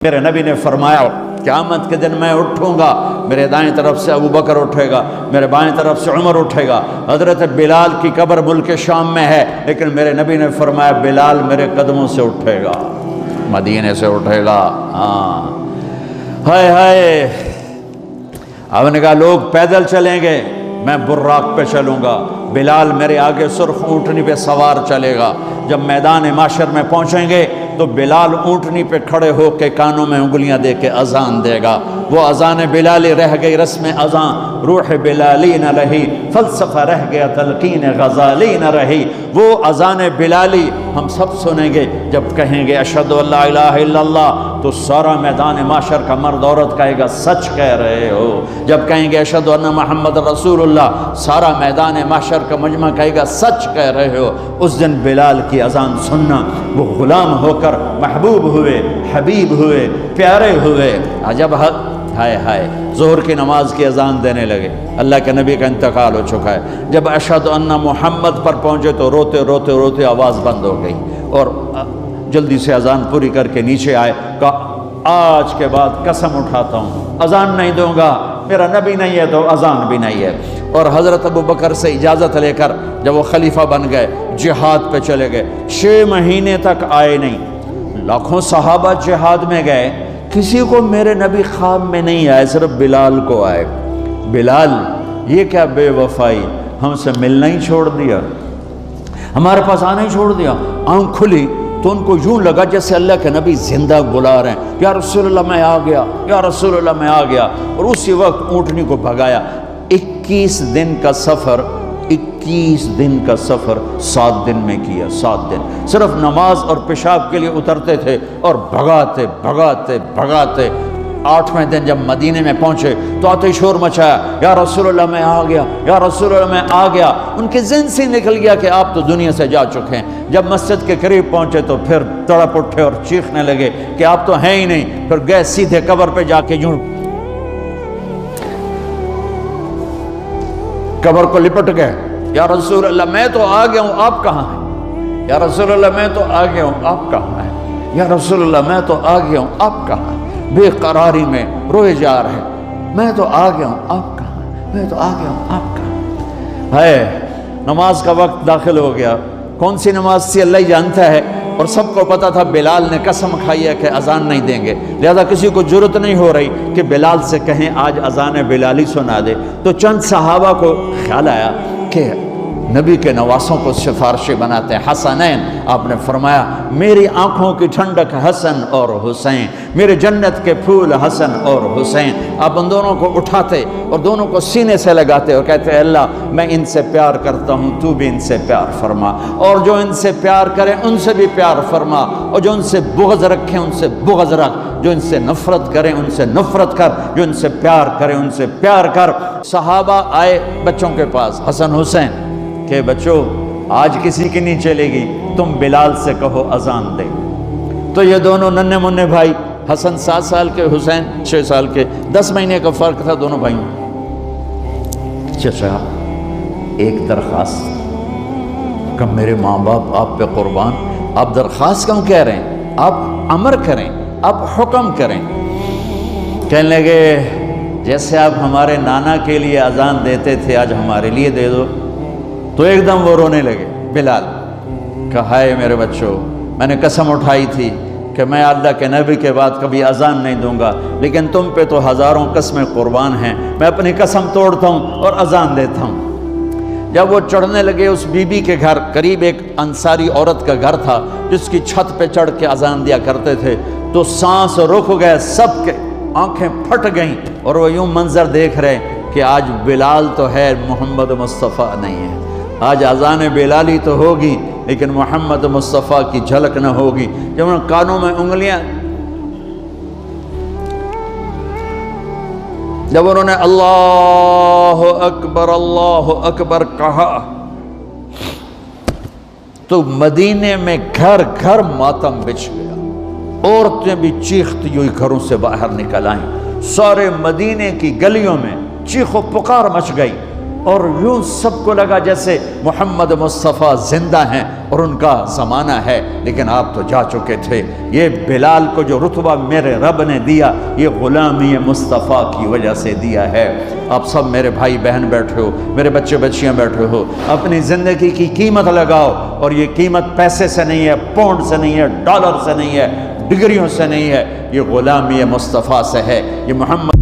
میرے نبی نے فرمایا قیامت کے دن میں اٹھوں گا، میرے دائیں طرف سے ابو بکر اٹھے گا، میرے بائیں طرف سے عمر اٹھے گا۔ حضرت بلال کی قبر ملک شام میں ہے، لیکن میرے نبی نے فرمایا بلال میرے قدموں سے اٹھے گا، مدینے سے اٹھے گا۔ ہائے ہائے، اب نے کہا لوگ پیدل چلیں گے، میں براق پہ چلوں گا، بلال میرے آگے سرخ اونٹنی پہ سوار چلے گا۔ جب میدان معشر میں پہنچیں گے تو بلال اونٹنی پہ کھڑے ہو کے کانوں میں انگلیاں دے کے اذان دے گا۔ وہ اذان بلالی رہ گئی رسم اذان، روح بلالی نہ رہی، فلسفہ رہ گیا تلقین غزالی نہ رہی۔ وہ اذان بلالی ہم سب سنیں گے جب کہیں گے اشہد ان لا الہ الا اللہ، تو سارا میدان معشر کا مرد عورت کہے گا سچ کہہ رہے ہو۔ جب کہیں گے اشہد ان محمد رسول اللہ، سارا میدان معشر کا مجمع کہے گا سچ کہہ رہے ہو۔ اس دن بلال کی اذان سننا، وہ غلام ہو کر محبوب ہوئے، حبیب ہوئے، پیارے ہوئے۔ جب ہائے ہائے ظہر کی نماز کی اذان دینے لگے، اللہ کے نبی کا انتقال ہو چکا ہے، جب اشہد ان محمد پر پہنچے تو روتے روتے روتے آواز بند ہو گئی، اور جلدی سے اذان پوری کر کے نیچے آئے، کہا آج کے بعد قسم اٹھاتا ہوں اذان نہیں دوں گا، میرا نبی نہیں ہے تو اذان بھی نہیں ہے۔ اور حضرت ابو بکر سے اجازت لے کر جب وہ خلیفہ بن گئے، جہاد پہ چلے گئے، 6 مہینے تک آئے نہیں۔ لاکھوں صحابہ جہاد میں گئے، کسی کو میرے نبی خواب میں نہیں آئے، صرف بلال کو آئے۔ بلال یہ کیا بے وفائی، ہم سے ملنا ہی چھوڑ دیا، ہمارے پاس آنا ہی چھوڑ دیا۔ آنکھ کھلی تو ان کو یوں لگا جیسے اللہ کے نبی زندہ بلا رہے ہیں، یا رسول اللہ میں آ گیا، یا رسول اللہ میں آ گیا۔ اور اسی وقت اونٹنی کو بھگایا۔ 21 دن کا سفر، 21 دن کا سفر 7 دن میں کیا، 7 دن صرف نماز اور پیشاب کے لیے اترتے تھے اور بھگاتے بھگاتے بھگاتے۔ 8ویں دن جب مدینے میں پہنچے تو آتے شور مچایا، یا رسول اللہ میں آ گیا، یا رسول اللہ میں آ گیا۔ ان کے ذہن سے نکل گیا کہ آپ تو دنیا سے جا چکے ہیں۔ جب مسجد کے قریب پہنچے تو پھر تڑپ اٹھے اور چیخنے لگے کہ آپ تو ہیں ہی نہیں۔ پھر گئے سیدھے قبر پہ جا کے یوں قبر کو لپٹ گئے، یا رسول اللہ میں تو آ گیا ہوں، آپ کہاں ہیں؟ یا رسول اللہ میں تو آ گیا ہوں، آپ کہاں ہیں؟ یا رسول اللہ میں تو آ گیا ہوں، آپ کہاں ہیں؟ بے قراری میں روئے جا رہے، میں تو آ گیا ہوں، آپ کہاں ہیں؟ میں تو آ گیا ہوں، آپ کہاں ہیں؟ نماز کا وقت داخل ہو گیا۔ کون سی نماز تھی اللہ ہی جانتا ہے، اور سب کو پتا تھا بلال نے قسم کھائی ہے کہ اذان نہیں دیں گے، لہذا کسی کو جرت نہیں ہو رہی کہ بلال سے کہیں آج اذان بلالی سنا دے۔ تو چند صحابہ کو خیال آیا کہ نبی کے نواسوں کو سفارشی بناتے ہیں، حسنین۔ آپ نے فرمایا میری آنکھوں کی ٹھنڈک حسن اور حسین، میرے جنت کے پھول حسن اور حسین۔ آپ ان دونوں کو اٹھاتے اور دونوں کو سینے سے لگاتے اور کہتے ہیں اللہ میں ان سے پیار کرتا ہوں، تو بھی ان سے پیار فرما، اور جو ان سے پیار کرے ان سے بھی پیار فرما، اور جو ان سے بغض رکھیں ان سے بغض رکھ، جو ان سے نفرت کریں ان سے نفرت کر، جو ان سے پیار کریں ان سے پیار کر۔ صحابہ آئے بچوں کے پاس، حسن حسین، کہ بچوں آج کسی کی نہیں چلے گی، تم بلال سے کہو اذان دے۔ تو یہ دونوں ننھے منھے بھائی، حسن 7 سال کے، حسین 6 سال کے، 10 مہینے کا فرق تھا دونوں بھائیوں۔ چچا ایک درخواست، کہ میرے ماں باپ آپ پہ قربان، آپ درخواست کیوں کہہ رہے ہیں؟ آپ امر کریں، آپ حکم کریں۔ کہنے لگے جیسے آپ ہمارے نانا کے لیے اذان دیتے تھے آج ہمارے لیے دے دو۔ تو ایک دم وہ رونے لگے بلال، کہا ہائے میرے بچوں، میں نے قسم اٹھائی تھی کہ میں اللہ کے نبی کے بعد کبھی اذان نہیں دوں گا، لیکن تم پہ تو ہزاروں قسمیں قربان ہیں، میں اپنی قسم توڑتا ہوں اور اذان دیتا ہوں۔ جب وہ چڑھنے لگے اس بی بی کے گھر، قریب ایک انصاری عورت کا گھر تھا جس کی چھت پہ چڑھ کے اذان دیا کرتے تھے، تو سانس رک گئے سب کے، آنکھیں پھٹ گئیں، اور وہ یوں منظر دیکھ رہے کہ آج بلال تو ہے، محمد مصطفیٰ نہیں ہے۔ آج اذان بلالی تو ہوگی لیکن محمد مصطفیٰ کی جھلک نہ ہوگی۔ جب انہوں نے کانوں میں انگلیاں، جب انہوں نے اللہ اکبر کہا تو مدینے میں گھر گھر ماتم بچھ گیا، عورتیں بھی چیختی ہوئی گھروں سے باہر نکل آئیں، سارے مدینے کی گلیوں میں چیخ و پکار مچ گئی۔ اور یوں سب کو لگا جیسے محمد مصطفیٰ زندہ ہیں اور ان کا زمانہ ہے، لیکن آپ تو جا چکے تھے۔ یہ بلال کو جو رتبہ میرے رب نے دیا، یہ غلامی مصطفیٰ کی وجہ سے دیا ہے۔ آپ سب میرے بھائی بہن بیٹھے ہو، میرے بچے بچیاں بیٹھے ہو، اپنی زندگی کی قیمت لگاؤ، اور یہ قیمت پیسے سے نہیں ہے، پاؤنڈ سے نہیں ہے، ڈالر سے نہیں ہے، ڈگریوں سے نہیں ہے، یہ غلامی مصطفیٰ سے ہے، یہ محمد